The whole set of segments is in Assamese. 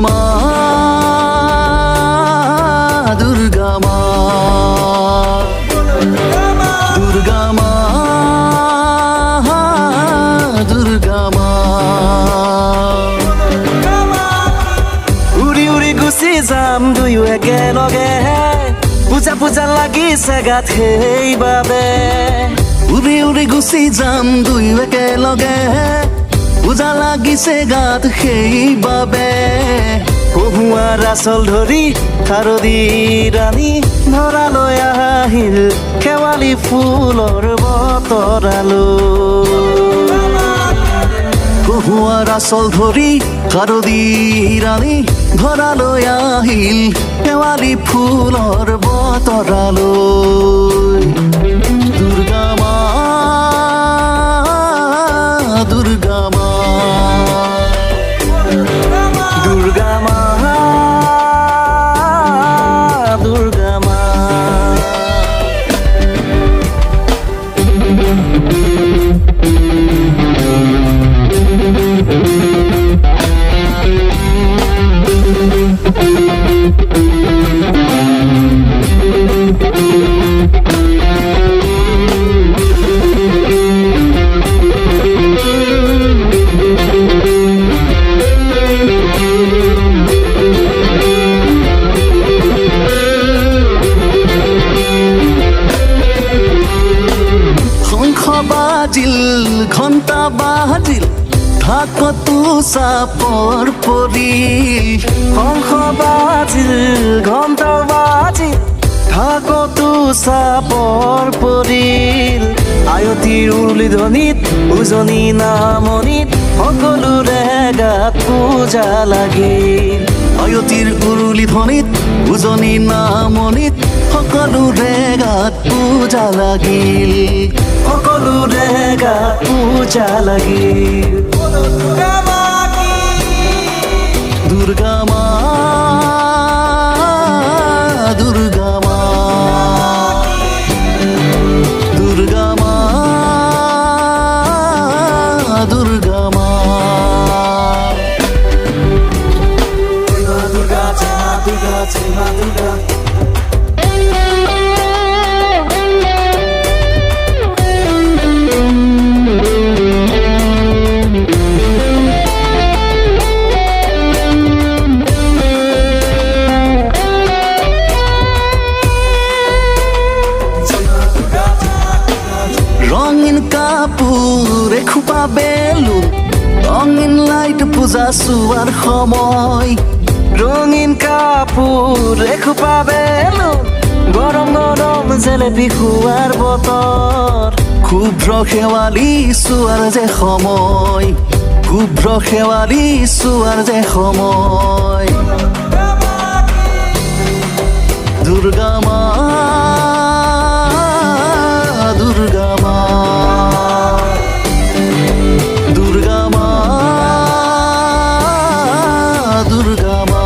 মা দুৰ্গা মা দুৰ্গা মা দুৰ্গা মা উৰি উৰি গুচি যাম দুয়ো একেলগে পূজা পূজা লাগিছে গাত সেইবাবে উৰি উৰি গুচি যাম দুয়ো একেলগে পূজা লাগিছে গাত সেইবাবে কহুৱাৰ আচল ধৰি শাৰদী ৰাণী ধৰালৈ আহিল শেৱালি ফুলৰ বতৰালৈ কহুৱাৰ আচল ধৰি শাৰদী ৰাণী ধৰালৈ আহিল শেৱালি ফুলৰ বতৰালৈ দুৰ্গা মা দুৰ্গা মা দুৰ্গা মা দুৰ্গা মা ঘণ্টা বাজিল ঢাকতো চাপৰ পৰিল শংখ বাজিল ঘণ্টা বাজিল ঢাকতো চাপৰ পৰিল আয়তীৰ উৰুলি ধ্বনিত উজনি নামনিত সকলোৰে গাত পূজা লাগিল আয়তীৰ উৰুলি ধ্বনিত উজনি নামনিত সকলোৰে গাত পূজা লাগিল সকলোৰে গাত পূজা লাগিল দুৰ্গা মা দুৰ্গা মা দুৰ্গা মা দুৰ্গা মা দুৰ্গা দুৰ্গা দুৰ্গা দুৰ্গা খোপা বেলুন ৰঙীন লাইট পূজা চোৱাৰ সময় ৰঙীন কাপোৰ এখোপা বেলুন গৰম গৰম জেলেপি খোৱাৰ বতৰ শুভ্ৰ শেৱালি চোৱাৰ যে সময় শুভ্ৰ শেৱালি চোৱাৰ যে সময় দুৰ্গা মা দুৰ্গা মা দুৰ্গা মা দুৰ্গা মা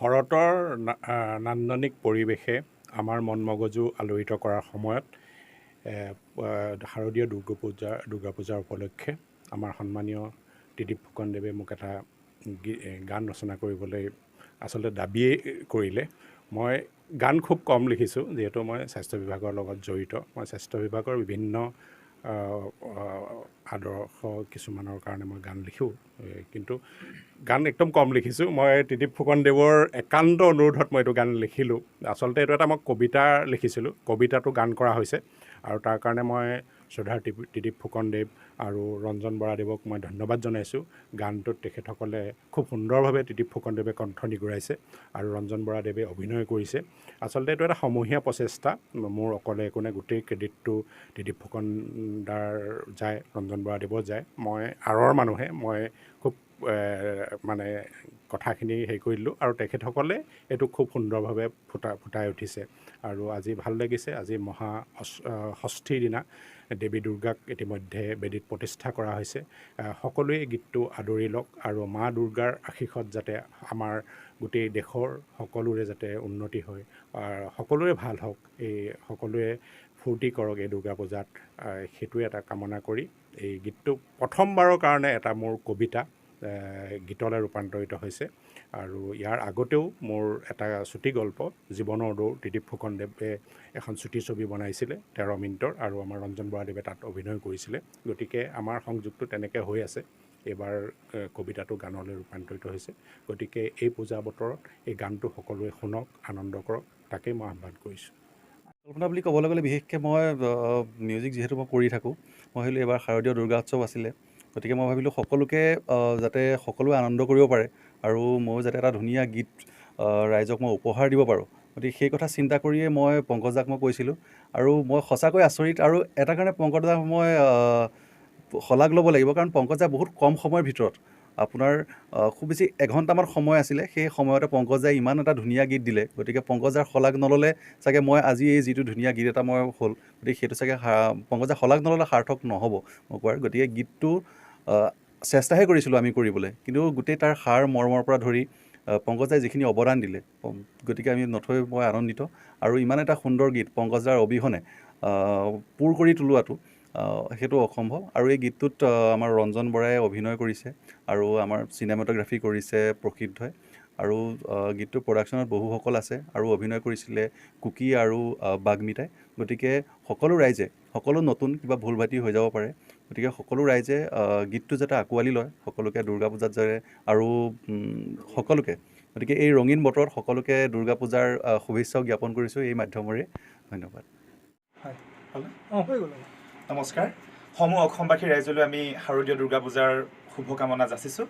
শৰতৰ নান্দনিক পৰিৱেশে আমাৰ মন মগজু আলোড়িত কৰাৰ সময়ত শাৰদীয় দুৰ্গা পূজাৰ উপলক্ষে আমাৰ সন্মানীয় ত্ৰিদীপ ফুকনদেৱে মোক এটা গান ৰচনা কৰিবলৈ আচলতে দাবীয়ে কৰিলে। মই গান খুব কম লিখিছোঁ, যিহেতু মই স্বাস্থ্য বিভাগৰ লগত জড়িত। মই স্বাস্থ্য বিভাগৰ বিভিন্ন আদৰ্শ কিছুমানৰ কাৰণে মই গান লিখোঁ, কিন্তু গান একদম কম লিখিছোঁ। মই ত্ৰিদীপ ফুকনদেৱৰ একান্ত অনুৰোধত মই এইটো গান লিখিলোঁ। আচলতে এইটো এটা মই কবিতা লিখিছিলোঁ, কবিতাটো গান কৰা হৈছে আৰু তাৰ কাৰণে মই শ্ৰদ্ধাৰ ত্ৰিদীপ ফুকনদেৱ আৰু ৰঞ্জন বৰাদেৱক মই ধন্যবাদ জনাইছোঁ। গানটোত তেখেতসকলে খুব সুন্দৰভাৱে ত্ৰিদীপ ফুকনদেৱে কণ্ঠ নিগৰাইছে আৰু ৰঞ্জন বৰাদেৱে অভিনয় কৰিছে। আচলতে এইটো এটা সমূহীয়া প্ৰচেষ্টা, মোৰ অকলে একো নাই, গোটেই ক্ৰেডিটটো ত্ৰিদীপ ফুকন দাৰ যায়, ৰঞ্জন বৰাদেৱৰ যায়। মই আঁৰৰ মানুহে, মই খুব মানে কথাখিনি হেৰি কৰি দিলোঁ আৰু তেখেতসকলে এইটো খুব সুন্দৰভাৱে ফুটাই উঠিছে। আৰু আজি ভাল লাগিছে, আজি ষষ্ঠীৰ দিনা দেৱী দুৰ্গাক ইতিমধ্যে বেদীত প্ৰতিষ্ঠা কৰা হৈছে। সকলোৱে গীতটো আদৰি লওক আৰু মা দুৰ্গাৰ আশীষত যাতে আমাৰ গোটেই দেশৰ সকলোৰে যাতে উন্নতি হয়, সকলোৰে ভাল হওক, এই সকলোৱে ফূৰ্তি কৰক এই দুৰ্গা পূজাত, সেইটোৱে এটা কামনা কৰি এই গীতটো প্ৰথমবাৰৰ কাৰণে এটা মোৰ কবিতা গীতলৈ ৰূপান্তৰিত হৈছে। আৰু ইয়াৰ আগতেও মোৰ এটা চুটি গল্প জীৱনৰ দৌৰ ত্ৰিদীপ ফুকনদেৱে এখন চুটি ছবি বনাইছিলে 13 মিনিটৰ, আৰু আমাৰ ৰঞ্জন বৰাদেৱে তাত অভিনয় কৰিছিলে। গতিকে আমাৰ সংযোগটো তেনেকৈ হৈ আছে। এইবাৰ কবিতাটো গানলৈ ৰূপান্তৰিত হৈছে। গতিকে এই পূজা বতৰত এই গানটো সকলোৱে শুনক, আনন্দ কৰক, তাকেই মই আহ্বান কৰিছোঁ। কল্পনা বুলি ক'বলৈ গ'লে বিশেষকৈ মই মিউজিক যিহেতু মই কৰি থাকোঁ, মই ভাবিলোঁ এইবাৰ শাৰদীয় দুৰ্গা উৎসৱ আছিলে, গতিকে মই ভাবিলোঁ সকলোকে যাতে সকলোৱে আনন্দ কৰিব পাৰে আৰু ময়ো যাতে এটা ধুনীয়া গীত ৰাইজক মই উপহাৰ দিব পাৰোঁ, গতিকে সেই কথা চিন্তা কৰিয়ে মই পংকজ দাক মই কৈছিলোঁ। আৰু মই সঁচাকৈ আচৰিত, আৰু এটা কাৰণে পংকজ দাক মই শলাগ ল'ব লাগিব, কাৰণ পংকজ দা বহুত কম সময়ৰ ভিতৰত, আপোনাৰ খুব বেছি এঘণ্টামান সময় আছিলে, সেই সময়তে পংকজ দাই ইমান এটা ধুনীয়া গীত দিলে। গতিকে পংকজ দাৰ শলাগ নল'লে চাগে মই আজি এই যিটো ধুনীয়া গীত এটা মই হ'ল, গতিকে সেইটো চাগে পংকজ দাৰ শলাগ নল'লে সাৰ্থক নহ'ব মই কোৱাৰ। গতিকে গীতটো চেষ্টাহে কৰিছিলোঁ আমি কৰিবলৈ, কিন্তু গোটেই তাৰ সাৰ মৰ্মৰ পৰা ধৰি পংকজ দাই যিখিনি অৱদান দিলে, গতিকে আমি নথৈ মই আনন্দিত। আৰু ইমান এটা সুন্দৰ গীত পংকজ দাৰ অবিহনে পূৰ কৰি তোলোৱাটো সেইটো অসম্ভৱ। আৰু এই গীতটোত আমাৰ ৰঞ্জন বৰাই অভিনয় কৰিছে আৰু আমাৰ চিনেমাটোগ্ৰাফী কৰিছে প্ৰসিদ্ধই, আৰু গীতটোৰ প্ৰডাকশ্যনত বহুসকল আছে, আৰু অভিনয় কৰিছিলে কুকি আৰু বাগ্মিতাই। গতিকে সকলো ৰাইজে, সকলো নতুন কিবা ভুল ভ্ৰান্তি হৈ যাব পাৰে, গতিকে সকলো ৰাইজে গীতটো যাতে আঁকোৱালি লয়, সকলোকে দুৰ্গা পূজাত যাতে, আৰু সকলোকে, গতিকে এই ৰঙীন বতৰত সকলোকে দুৰ্গা পূজাৰ শুভেচ্ছাও জ্ঞাপন কৰিছোঁ এই মাধ্যমেৰে। ধন্যবাদ। হয়, হৈ গ'ল। নমস্কাৰ। সমূহ অসমবাসী ৰাইজলৈ আমি শাৰদীয় দুৰ্গা পূজাৰ শুভকামনা যাচিছোঁ।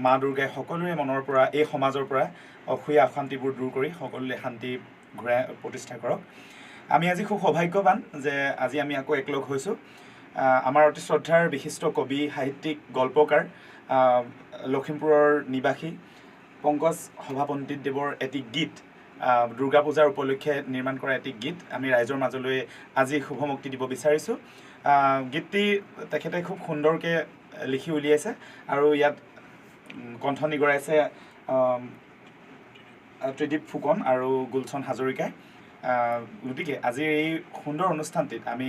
মা দুৰ্গাই সকলোৰে মনৰ পৰা, এই সমাজৰ পৰা অসূয়া অশান্তিবোৰ দূৰ কৰি সকলোৰে শান্তি ঘূৰাই প্ৰতিষ্ঠা কৰক। আমি আজি খুব সৌভাগ্যৱান যে আজি আমি আকৌ একলগ হৈছোঁ। আমাৰ অতি শ্ৰদ্ধাৰ বিশিষ্ট কবি, সাহিত্যিক, গল্পকাৰ, লখিমপুৰৰ নিবাসী পংকজ সভাপণ্ডিতদেৱৰ এটি গীত, দুৰ্গা পূজাৰ উপলক্ষে নিৰ্মাণ কৰা এটি গীত আমি ৰাইজৰ মাজলৈ আজি শুভমুক্তি দিব বিচাৰিছোঁ। গীতটি তেখেতে খুব সুন্দৰকৈ লিখি উলিয়াইছে আৰু ইয়াত কণ্ঠ নিগৰাইছে ত্ৰিদীপ ফুকন আৰু গুলচন হাজৰিকাই। গতিকে আজিৰ এই সুন্দৰ অনুষ্ঠানটিত আমি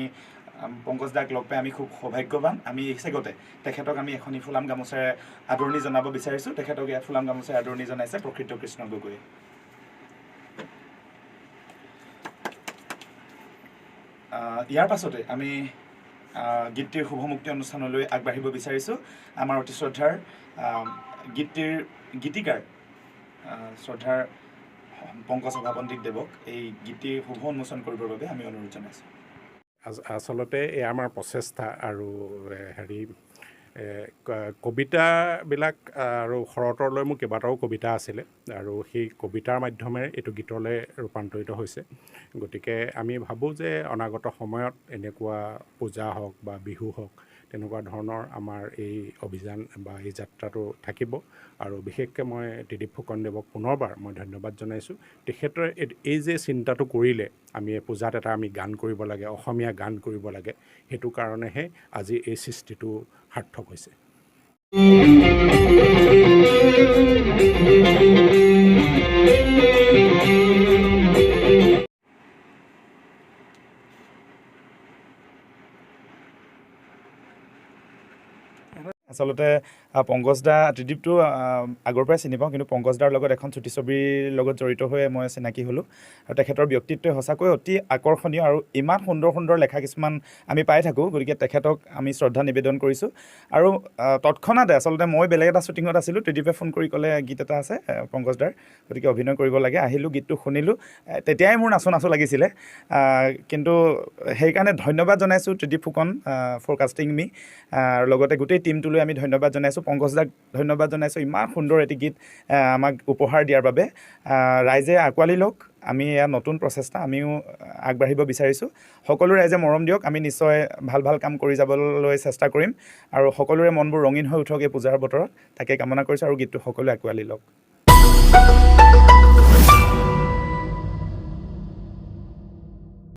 পংকজ দাক লগ পাই আমি খুব সৌভাগ্যৱান। আমি এই চেগতে তেখেতক আমি এখনি ফুলাম গামোচাৰে আদৰণি জনাব বিচাৰিছোঁ। তেখেতক ইয়াত ফুলাম গামোচাৰে আদৰণি জনাইছে প্ৰকৃত কৃষ্ণ গগৈয়ে। ইয়াৰ পাছতে আমি গীতটিৰ শুভমুক্তি অনুষ্ঠানলৈ আগবাঢ়িব বিচাৰিছোঁ। আমাৰ অতি শ্ৰদ্ধাৰ গীতটিৰ গীতিকাৰ শ্ৰদ্ধাৰ পংকজ সভাপণ্ডিতদেৱক এই গীতটিৰ শুভ উন্মোচন কৰিবৰ বাবে আমি অনুৰোধ জনাইছোঁ। আচলতে এয়া আমাৰ প্ৰচেষ্টা, আৰু কবিতাবিলাক আৰু শৰতলৈ মোৰ কেইবাটাও কবিতা আছিলে, আৰু সেই কবিতাৰ মাধ্যমেৰে এইটো গীতলৈ ৰূপান্তৰিত হৈছে। গতিকে আমি ভাবোঁ যে অনাগত সময়ত এনেকুৱা পূজা হওক বা বিহু হওক, তেনেকুৱা ধৰণৰ আমাৰ এই অভিযান বা এই যাত্ৰাটো থাকিব। আৰু বিশেষকৈ মই ত্ৰিদীপ ফুকনদেৱক পুনৰবাৰ মই ধন্যবাদ জনাইছোঁ। তেখেতৰ এই যে চিন্তাটো কৰিলে, আমি পূজাত এটা আমি গান কৰিব লাগে, অসমীয়া গান কৰিব লাগে, সেইটো কাৰণেহে আজি এই সৃষ্টিটো সাৰ্থক হৈছে। আচলতে পংকজ দা ত্ৰিদীপটো আগৰ পৰাই চিনি পাওঁ, কিন্তু পংকজ দাৰ লগত এখন চুটি ছবিৰ লগত জড়িত হৈ মই চিনাকি হ'লোঁ আৰু তেখেতৰ ব্যক্তিত্বই সঁচাকৈ অতি আকৰ্ষণীয় আৰু ইমান সুন্দৰ সুন্দৰ লেখা কিছুমান আমি পাই থাকোঁ, গতিকে তেখেতক আমি শ্ৰদ্ধা নিবেদন কৰিছোঁ। আৰু তৎক্ষণাতে আচলতে মই বেলেগ এটা শ্বুটিঙত আছিলোঁ, ত্ৰিদীপে ফোন কৰি ক'লে গীত এটা আছে পংকজ দাৰ, গতিকে অভিনয় কৰিব লাগে। আহিলোঁ, গীতটো শুনিলোঁ, তেতিয়াই মোৰ নাচো নাচো লাগিছিলে, কিন্তু সেইকাৰণে ধন্যবাদ জনাইছোঁ ত্ৰিদীপ ফুকন ফৰ কাষ্টিং মি, আৰু লগতে গোটেই টিমটোলৈ আমি ধন্যবাদ জনাইছোঁ, পংকজ দাক ধন্যবাদ জনাইছোঁ ইমান সুন্দৰ এটি গীত আমাক উপহাৰ দিয়াৰ বাবে। ৰাইজে আঁকোৱালি লওক, আমি এয়া নতুন প্ৰচেষ্টা, আমিও আগবাঢ়িব বিচাৰিছোঁ। সকলো ৰাইজে মৰম দিয়ক, আমি নিশ্চয় ভাল ভাল কাম কৰি যাবলৈ চেষ্টা কৰিম আৰু সকলোৰে মনবোৰ ৰঙীন হৈ উঠক এই পূজাৰ বতৰত, তাকে কামনা কৰিছোঁ আৰু গীতটো সকলোৱে আঁকোৱালি লওক।